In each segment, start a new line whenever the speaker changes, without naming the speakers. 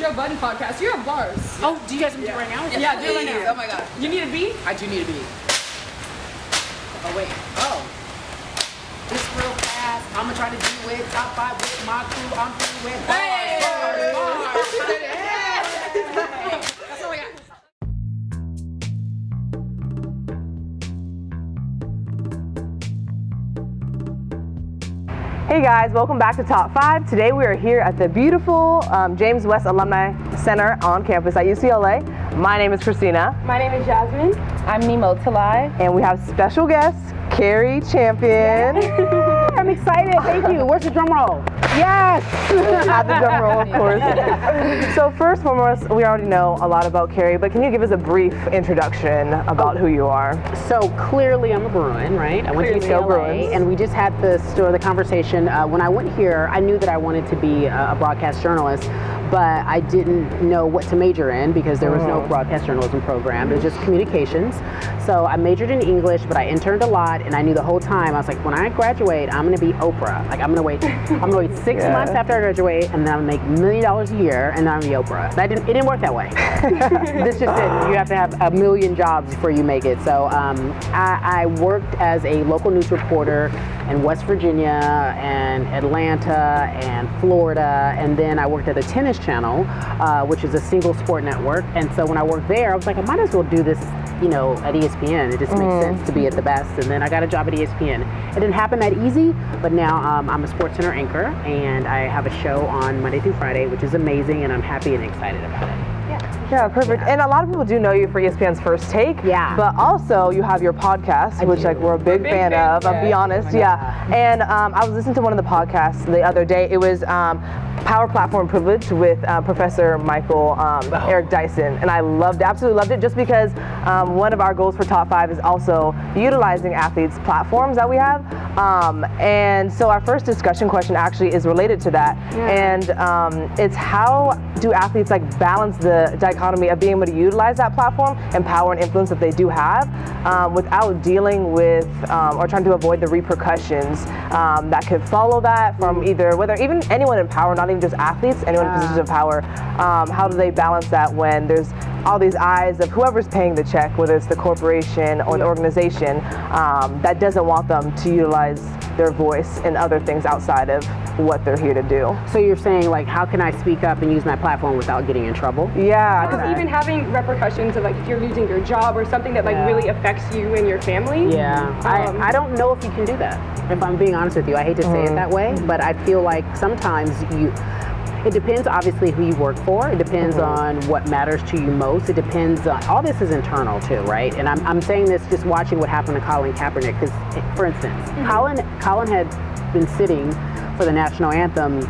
Joe Budden podcast. You have bars.
Oh, do you guys want to right now?
Yeah, do it right now.
Oh my god.
You need a beat?
I do need a beat. Oh wait. Oh. This real fast. I'ma try to do it. Top 5 with my crew. I'm through with bars.
Hey!
Bars. Hey! That's all I got.
Hey guys, welcome back to Top 5. Today we are here at the beautiful James West Alumni Center on campus at UCLA. My name is Christina.
My name is Jasmine.
I'm Nemo Talai.
And we have special guest, Cari Champion.
I'm excited. Thank you. Where's the drum roll?
Yes! Have the drum roll, of course. So first and foremost, we already know a lot about Cari, but can you give us a brief introduction about who you are?
So clearly I'm a Bruin, right? I went to UCLA, and we just had the conversation. When I went here, I knew that I wanted to be a broadcast journalist, but I didn't know what to major in because there was no broadcast journalism program. It was just communications. So I majored in English, but I interned a lot, and I knew the whole time, I was like, when I graduate, I'm gonna be Oprah. Like I'm gonna wait 6 months after I graduate, and then I'm gonna make $1 million a year, and then I'm gonna be Oprah. It didn't work that way. This just didn't. You have to have 1 million jobs before you make it. So I worked as a local news reporter in West Virginia and Atlanta and Florida, and then I worked at the Tennis Channel, which is a single sport network. And so when I worked there, I was like, I might as well do this, at ESPN. It just makes sense to be at the best. And then I got a job at ESPN. It didn't happen that easy, but now I'm a SportsCenter anchor, and I have a show on Monday through Friday, which is amazing, and I'm happy and excited about it.
Yeah, perfect. Yeah. And a lot of people do know you for ESPN's First Take.
Yeah.
But also you have your podcast, which we're a big fan of. I'll be honest. And I was listening to one of the podcasts the other day. It was Power Platform Privilege with Professor Michael Eric Dyson, and I absolutely loved it, just because one of our goals for Top 5 is also utilizing athletes' platforms that we have. And so our first discussion question actually is related to that, and it's how do athletes balance the dichotomy of being able to utilize that platform and power and influence that they do have without dealing with or trying to avoid the repercussions that could follow that from whether even anyone in power, not even just athletes, anyone in positions of power. How do they balance that when there's all these eyes of whoever's paying the check, whether it's the corporation or the organization, that doesn't want them to utilize their voice in other things outside of what they're here to do.
So you're saying, how can I speak up and use my platform without getting in trouble?
Yeah.
Because even having repercussions of if you're losing your job or something that really affects you and your family.
Yeah. I don't know if you can do that. If I'm being honest with you, I hate to say it that way, but I feel like sometimes it depends obviously who you work for. It depends on what matters to you most. It depends on, all this is internal too, right? And I'm saying this just watching what happened to Colin Kaepernick, because for instance, Colin had been sitting for the national anthem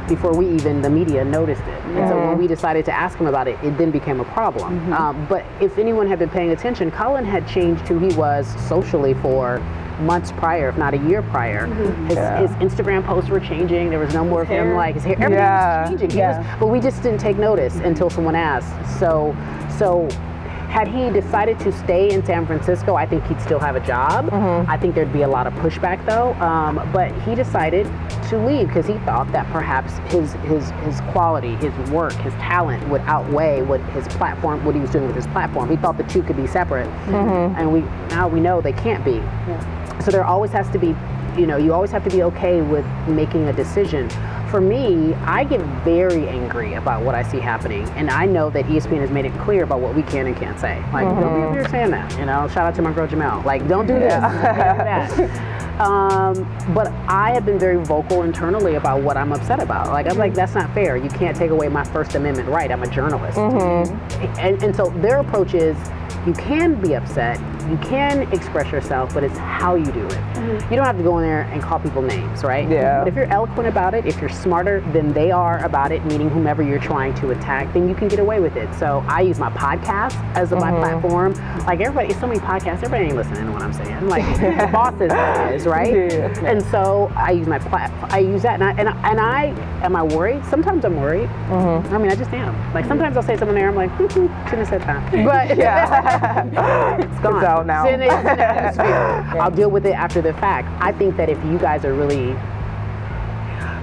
before the media noticed it. And so when we decided to ask him about it, it then became a problem. But if anyone had been paying attention, Colin had changed who he was socially for months prior, if not a year prior. His Instagram posts were changing. There was no more of him, his hair, everything was changing. But we just didn't take notice until someone asked. So had he decided to stay in San Francisco, I think he'd still have a job. I think there'd be a lot of pushback though. But he decided to leave because he thought that perhaps his quality, his work, his talent would outweigh what he was doing with his platform. He thought the two could be separate. And now we know they can't be. So there always has to be, you always have to be okay with making a decision. For me, I get very angry about what I see happening, and I know that ESPN has made it clear about what we can and can't say. Don't be up here saying that. Shout out to my girl Jamel. Don't do this. Don't do that. But I have been very vocal internally about what I'm upset about. I'm like, that's not fair. You can't take away my First Amendment right. I'm a journalist. And so their approach is, you can be upset, you can express yourself, but it's how you do it. You don't have to go in there and call people names, right? But if you're eloquent about it, if you're smarter than they are about it, meaning whomever you're trying to attack, then you can get away with it. So I use my podcast as my platform. Everybody, it's so many podcasts, everybody ain't listening to what I'm saying. The bosses is, right? And so I use my I use that, and I am I worried? Sometimes I'm worried. I mean, I just am. Sometimes I'll say something there, I'm like, shouldn't have said that. But it's gone.
It's out now.
It's in the atmosphere. I'll deal with it after the fact. I think that if you guys are really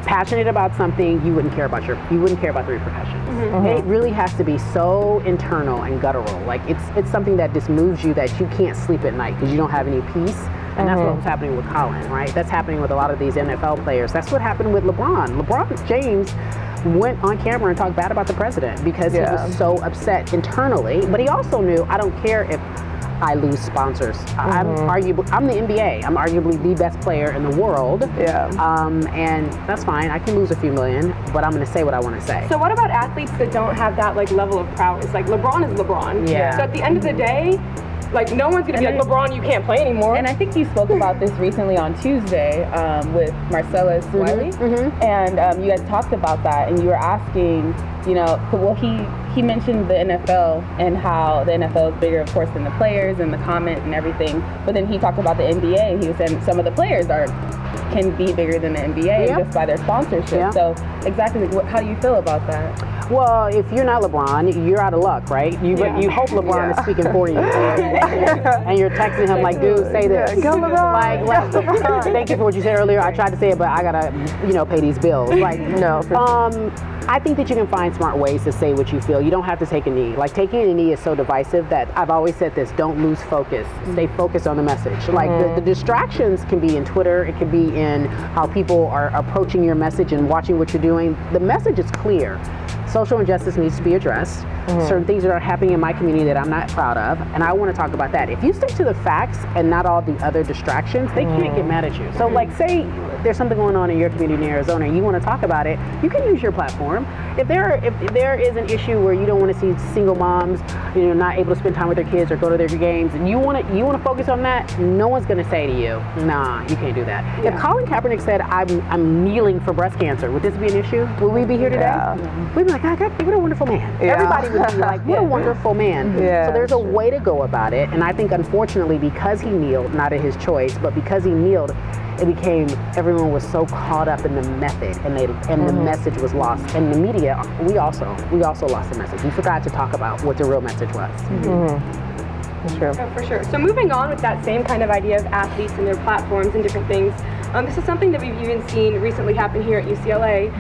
passionate about something, you wouldn't care about the repercussions. It really has to be so internal and guttural. Like it's something that just moves you that you can't sleep at night because you don't have any peace. And that's what was happening with Colin, right? That's happening with a lot of these NFL players. That's what happened with LeBron. LeBron James went on camera and talked bad about the president because he was so upset internally. But he also knew, I don't care if I lose sponsors. I'm the NBA. I'm arguably the best player in the world. And that's fine. I can lose a few million, but I'm going to say what I want to say.
So what about athletes that don't have that like level of prowess? Like LeBron is LeBron.
Yeah.
So at the end of the day, like no one's gonna be like, LeBron, you can't play anymore.
And I think you spoke about this recently on Tuesday with Marcellus Wiley, and you guys talked about that, and you were asking, you know, well, he mentioned the NFL and how the NFL is bigger, of course, than the players and the comment and everything. But then he talked about the NBA. He was saying some of the players can be bigger than the NBA just by their sponsorship. So exactly, how do you feel about that?
Well, if you're not LeBron, you're out of luck, right? You hope LeBron is speaking for you, and you're texting him like, "Dude, say this."
Go LeBron.
Like, thank you for what you said earlier. I tried to say it, but I gotta, pay these bills. Like,
No, for sure.
I think that you can find smart ways to say what you feel. You don't have to take a knee. Like, taking a knee is so divisive that I've always said this: don't lose focus. Stay focused on the message. Like the distractions can be in Twitter. It can be in how people are approaching your message and watching what you're doing. The message is clear. Social injustice needs to be addressed. Certain things that are happening in my community that I'm not proud of, and I want to talk about that. If you stick to the facts and not all the other distractions, they can't get mad at you. So, like, say there's something going on in your community in Arizona and you want to talk about it, you can use your platform. If there is an issue where you don't want to see single moms, not able to spend time with their kids or go to their games, and you want to focus on that, no one's going to say to you, "Nah, you can't do that." If Colin Kaepernick said, "I'm kneeling for breast cancer," would this be an issue? Would we be here today? We'd be like, "God, what a wonderful man." Everybody would be like, "What a wonderful man." So there's a way to go about it, and I think unfortunately because he kneeled, not at his choice, but because he kneeled, it became everyone was so caught up in the method, and the message was lost. And the media, we also lost the message. We forgot to talk about what the real message was.
Sure.
Oh, for sure. So moving on with that same kind of idea of athletes and their platforms and different things, this is something that we've even seen recently happen here at UCLA.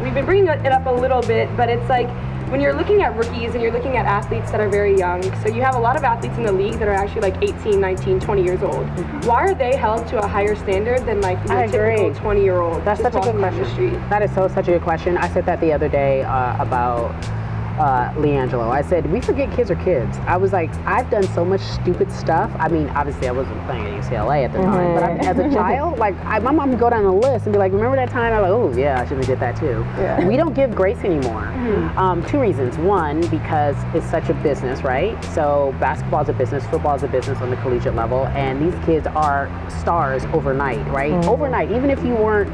We've been bringing it up a little bit, but it's like when you're looking at rookies and you're looking at athletes that are very young, so you have a lot of athletes in the league that are actually like 18, 19, 20 years old. Why are they held to a higher standard than like your typical 20-year-old?
That's such a good question. That is such a good question. I said that the other day about LeAngelo. I said, we forget kids are kids. I was like, I've done so much stupid stuff. I mean, obviously I wasn't playing at UCLA at the time, but as a child, like my mom would go down the list and be like, remember that time? I'm like, oh yeah, I should have did that too. Yeah. We don't give grace anymore. Two reasons. One, because it's such a business, right? So basketball is a business, football is a business on the collegiate level, and these kids are stars overnight, right? Overnight, even if you weren't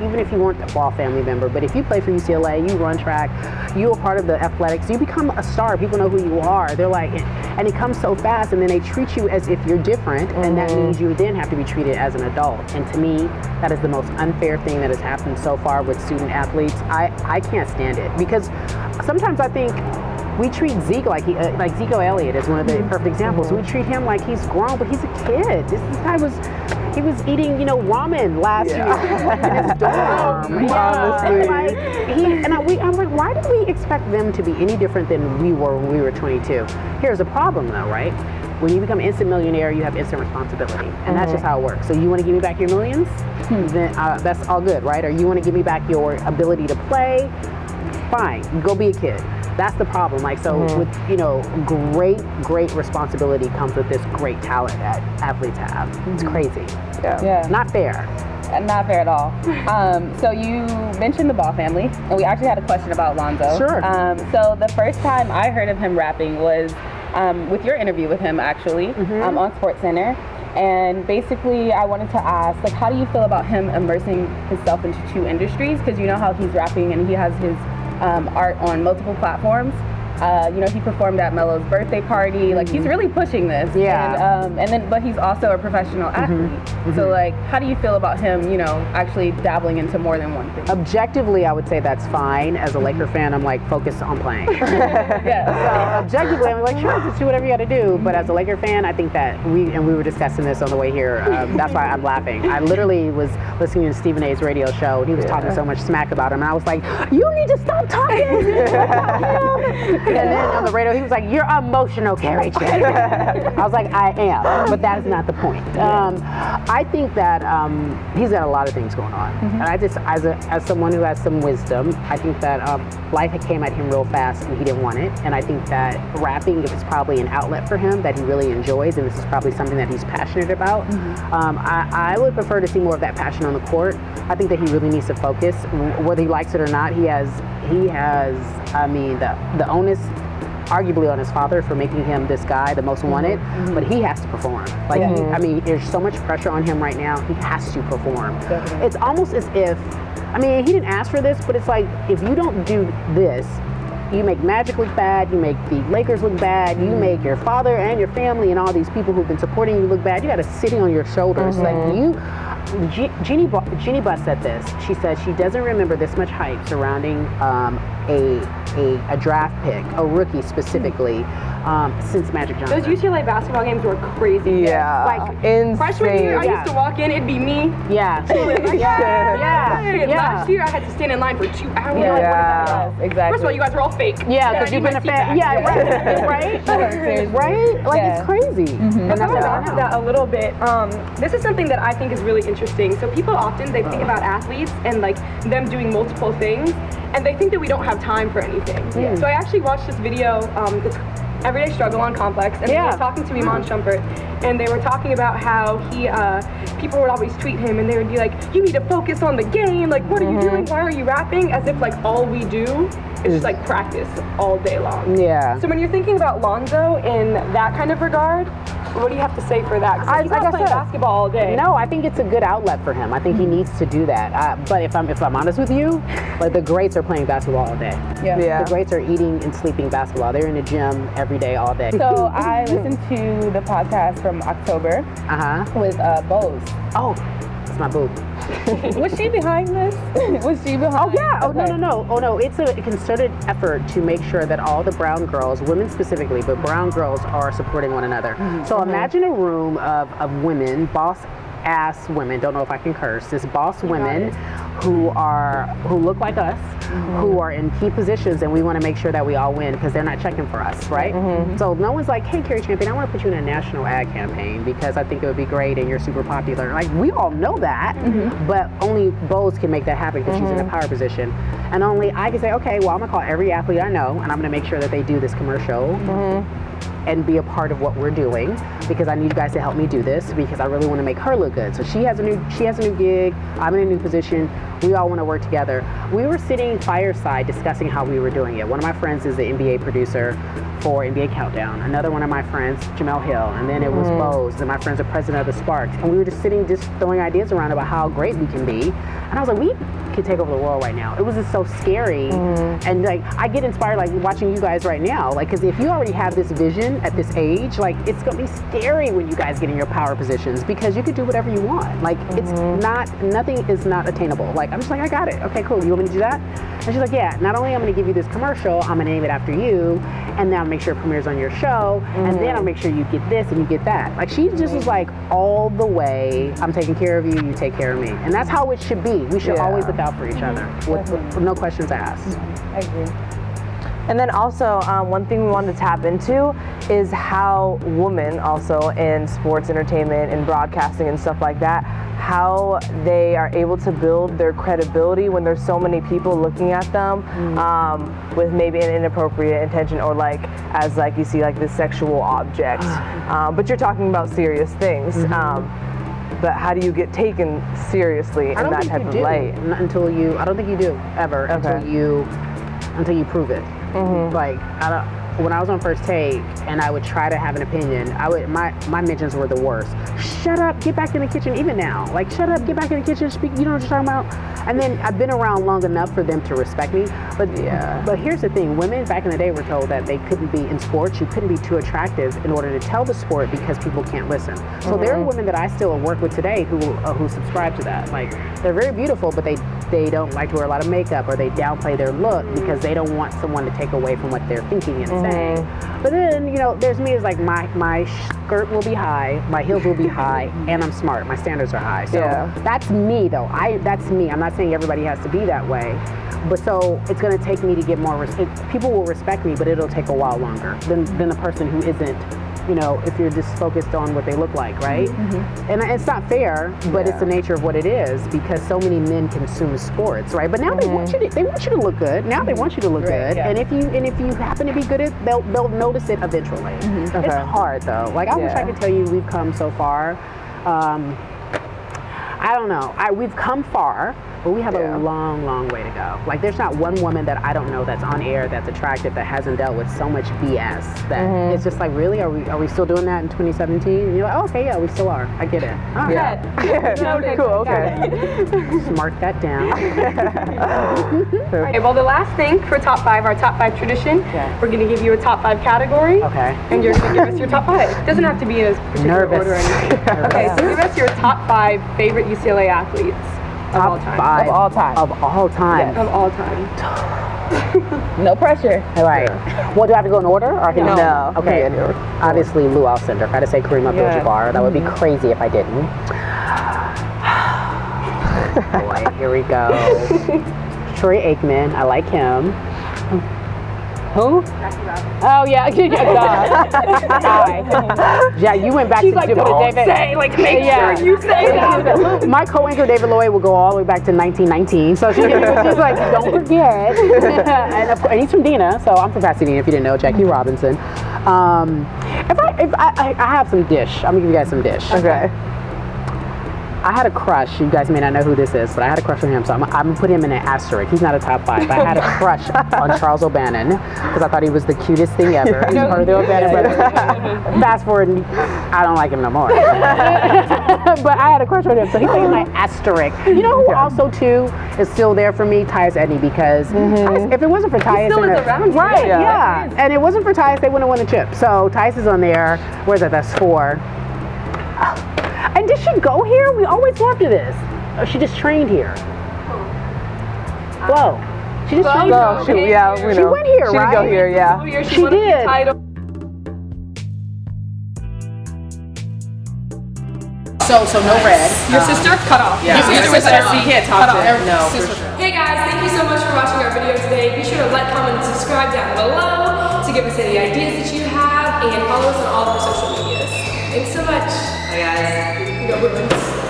a ball family member, but if you play for UCLA, you run track, you are part of the athletics, you become a star. People know who you are. They're like, and it comes so fast, and then they treat you as if you're different, and that means you then have to be treated as an adult. And to me, that is the most unfair thing that has happened so far with student athletes. I can't stand it, because sometimes I think we treat Zeke like Zeke Elliott is one of the perfect examples. We treat him like he's grown, but he's a kid. This guy was eating, ramen last year in his dorm. I'm like, why do we expect them to be any different than we were when we were 22? Here's a problem though, right? When you become instant millionaire, you have instant responsibility, and that's just how it works. So you want to give me back your millions? Then that's all good, right? Or you want to give me back your ability to play? Fine, go be a kid. That's the problem. Like, so with, great responsibility comes with this great talent that athletes have. It's crazy.
Yeah.
Not fair.
Not fair at all. So you mentioned the Ball family, and we actually had a question about Lonzo.
Sure.
So the first time I heard of him rapping was with your interview with him, actually, on SportsCenter. And basically, I wanted to ask, like, how do you feel about him immersing himself into two industries? Because you know how he's rapping and he has his art on multiple platforms. he performed at Melo's birthday party. Like, he's really pushing this.
Yeah.
But he's also a professional athlete. So, like, how do you feel about him, actually dabbling into more than one thing?
Objectively, I would say that's fine. As a Laker fan, I'm like, focused on playing.
Yeah.
So objectively, I'm like, sure, just do whatever you got to do. But as a Laker fan, I think that we were discussing this on the way here. That's why I'm laughing. I literally was listening to Stephen A's radio show, and he was talking so much smack about him, and I was like, you need to stop talking. And then on the radio, he was like, you're emotional, Cari Champion. I was like, I am, but that is not the point. I think that he's got a lot of things going on, and I just, as someone who has some wisdom, I think that life came at him real fast, and he didn't want it. And I think that rapping is probably an outlet for him that he really enjoys, and this is probably something that he's passionate about. I would prefer to see more of that passion on the court. I think that he really needs to focus, whether he likes it or not. He has, I mean, the onus arguably on his father for making him this guy, the most wanted, but he has to perform. Like, I mean, there's so much pressure on him right now. He has to perform.
Definitely.
It's almost as if, I mean, he didn't ask for this, but it's like, if you don't do this, you make Magic look bad, you make the Lakers look bad, you make your father and your family and all these people who've been supporting you look bad. You got a city on your shoulders. Like, Jeannie Buss said this. She said she doesn't remember this much hype surrounding a draft pick, a rookie specifically, since Magic Johnson.
Those UCLA basketball games were crazy.
Yeah,
Like,
insane.
Freshman year, I used to walk in, it'd be me.
Yeah.
Like,
Yeah.
Last year, I had to stand in line for 2 hours.
Yeah.
Exactly.
First of all, you guys were all fake.
Yeah, because you've been a fan. Yeah, right. Right? Like, it's crazy. And that's
Going
what
back
I
to
know.
that a little bit, this is something that I think is really interesting. So people often, they think about athletes and like them doing multiple things, and they think that we don't have time for anything. So I actually watched this video, it's Everyday Struggle on Complex, and they were talking to Iman Shumpert, and they were talking about how people would always tweet him, and they would be like, you need to focus on the game, like, what are you doing, why are you rapping, as if like all we do is just like practice all day long.
Yeah.
So when you're thinking about Lonzo in that kind of regard, what do you have to say for that? 'Cause he's not playing basketball all day.
No, I think it's a good outlet for him. I think he needs to do that. But if I'm honest with you, like, the greats are playing basketball all day.
Yeah.
The greats are eating and sleeping basketball. They're in the gym every day, all day.
So I listened to the podcast from October with Bose.
Oh, that's my boo.
Was she behind this? Was she behind?
Oh yeah. Oh
Okay.
no. Oh no. It's a concerted effort to make sure that all the brown girls, women specifically, but brown girls are supporting one another. So imagine a room of women, boss ass women. Don't know if I can curse. This boss women who look like us, who are in key positions, and we want to make sure that we all win because they're not checking for us, right? So no one's like, hey, Cari Champion, I want to put you in a national ad campaign because I think it would be great and you're super popular. Like, we all know that, but only Bose can make that happen because she's in a power position. And only I can say, okay, well, I'm going to call every athlete I know and I'm going to make sure that they do this commercial and be a part of what we're doing because I need you guys to help me do this because I really want to make her look good. So she has a new gig, I'm in a new position, we all want to work together. We were sitting fireside discussing how we were doing it. One of my friends is the NBA producer for NBA Countdown. Another one of my friends, Jamel Hill, and then it was Bose, and my friend's the president of the Sparks. And we were just sitting, just throwing ideas around about how great we can be. And I was like, we could take over the world right now. It was just so scary. And like, I get inspired like watching you guys right now. Like, because if you already have this vision at this age, like, it's gonna be scary when you guys get in your power positions because you could do whatever you want. Like, it's not, nothing is not attainable. Like, I'm just like, I got it. Okay, cool. You want me to do that? And she's like, yeah, not only I'm gonna give you this commercial, I'm gonna name it after you, and then I'll make sure it premieres on your show, and then I'll make sure you get this and you get that. Like, she just was like, all the way, I'm taking care of you, you take care of me. And that's how it should be. We should always look out for each other with no questions asked.
I agree.
And then also, one thing we wanted to tap into is how women also in sports entertainment and broadcasting and stuff like that, how they are able to build their credibility when there's so many people looking at them with maybe an inappropriate intention or like as like you see like this sexual object. But you're talking about serious things. But how do you get taken seriously in that type of light?
Until you, I don't think you do ever until you prove it. Like, when I was on First Take and I would try to have an opinion, my mentions were the worst. Shut up, get back in the kitchen. Even now, like, shut up, get back in the kitchen, speak. You know what you're talking about? And then I've been around long enough for them to respect me. But here's the thing: women back in the day were told that they couldn't be in sports. You couldn't be too attractive in order to tell the sport because people can't listen. So there are women that I still work with today who subscribe to that. Like, they're very beautiful, but they don't like to wear a lot of makeup, or they downplay their look because they don't want someone to take away from what they're thinking and saying. But then, you know, there's me as like my skirt will be high, my heels will be high, and I'm smart. My standards are high. So that's me, though. That's me. I'm not saying everybody has to be that way. But so it's going to take me to get more respect. People will respect me, but it'll take a while longer than the person who isn't. You know, if you're just focused on what they look like, right? And it's not fair, but it's the nature of what it is, because so many men consume sports, right? But now they want you to look good. Now they want you to look good, and if you happen to be good at, they'll notice it eventually. It's hard though. Like, I wish I could tell you we've come so far. I don't know. We've come far, but we have a long, long way to go. Like, there's not one woman that I don't know that's on air that's attractive that hasn't dealt with so much BS that it's just like, really? Are we still doing that in 2017? And you're like, oh, okay, yeah, we still are. I get it. Oh,
Noted.
Cool. Okay.
Mark that down.
Okay, well, the last thing for top 5, our top 5 tradition, we're going to give you a top 5 category.
Okay.
And you're going to give us your top 5. It doesn't have to be in a particular order or anything. Okay, so give us your top 5 favorite UCLA athletes.
Top 5
Of all time.
Of all time.
Of all time.
No pressure.
All right. Well, do I have to go in order? Or I can
No.
Okay. Obviously, Lou Alcindor. If I had to say Kareem Abdul-Jabbar, that would be crazy if I didn't. Boy, here we go. Troy Aikman. I like him. Who? Oh yeah, yeah. You went back
She's
to
like,
David.
don't say, like, make sure you say that.
My co-anchor David Loy will go all the way back to 1919, so she's like, don't forget. And he's from Dina, so I'm from Pasadena. If you didn't know, Jackie Robinson. If I have some dish, I'm gonna give you guys some dish.
Okay.
I had a crush. You guys may not know who this is, but I had a crush on him, so I'm gonna put him in an asterisk. He's not a top 5. But I had a crush on Charles O'Bannon because I thought he was the cutest thing ever. He's part of the O'Bannon brothers. Fast forward, I don't like him no more. But I had a crush on him, so he's in my asterisk. You know who also too is still there for me? Tyus Edney, because if it wasn't for Tyus,
still is around,
right?
yeah.
And it wasn't for Tyus, they wouldn't have won the chip. So Tyus is on there. Where's that? That's 4. And did she go here? We always loved this. Oh, she just trained here. Whoa. She just trained here.
We know.
She went here,
She
right?
did go here, yeah.
She did.
So no red.
Your sister? Cut off.
Yeah.
Your sister.
You can't talk to her. No, for
Sister.
sure.
Hey guys, thank you so much for watching our video today. Be sure to like, comment, and subscribe down below to give us any ideas that you have, and follow us on all of our social medias. Thanks so much.
Hey guys.
Go Women's.